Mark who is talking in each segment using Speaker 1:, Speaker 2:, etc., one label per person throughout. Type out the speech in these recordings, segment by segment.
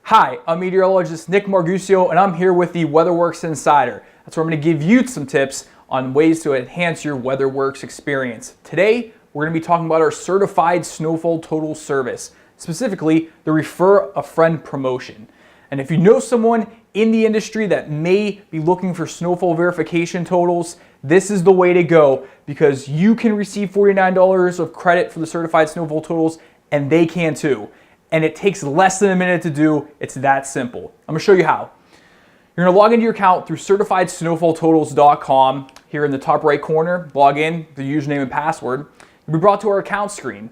Speaker 1: Hi, I'm Meteorologist Nick Marguccio, and I'm here with the WeatherWorks Insider. That's where I'm going to give you some tips on ways to enhance your WeatherWorks experience. Today, we're going to be talking about our certified snowfall total service, specifically the Refer a Friend promotion. And if you know someone in the industry that may be looking for snowfall verification totals, this is the way to go because you can receive $49 of credit for the certified snowfall totals, and they can too. And it takes less than a minute to do. It's that simple. I'm going to show you how. You're going to log into your account through CertifiedSnowfallTotals.com. Here in the top right corner, log in, the username and password. You'll be brought to our account screen.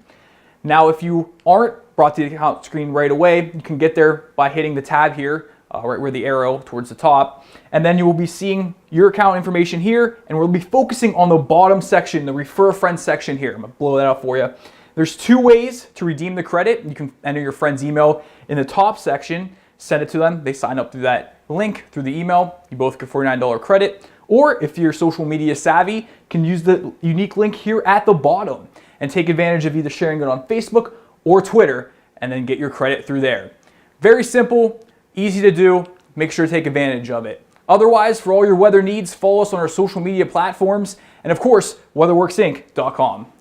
Speaker 1: Now, if you aren't brought to the account screen right away, you can get there by hitting the tab here, right where the arrow towards the top. And then you will be seeing your account information here, and we'll be focusing on the bottom section, the Refer a Friend section here. I'm going to blow that out for you. There's two ways to redeem the credit. You can enter your friend's email in the top section, send it to them. They sign up through that link through the email. You both get $49 credit. Or if you're social media savvy, you can use the unique link here at the bottom and take advantage of either sharing it on Facebook or Twitter and then get your credit through there. Very simple, easy to do. Make sure to take advantage of it. Otherwise, for all your weather needs, follow us on our social media platforms and of course, weatherworksinc.com.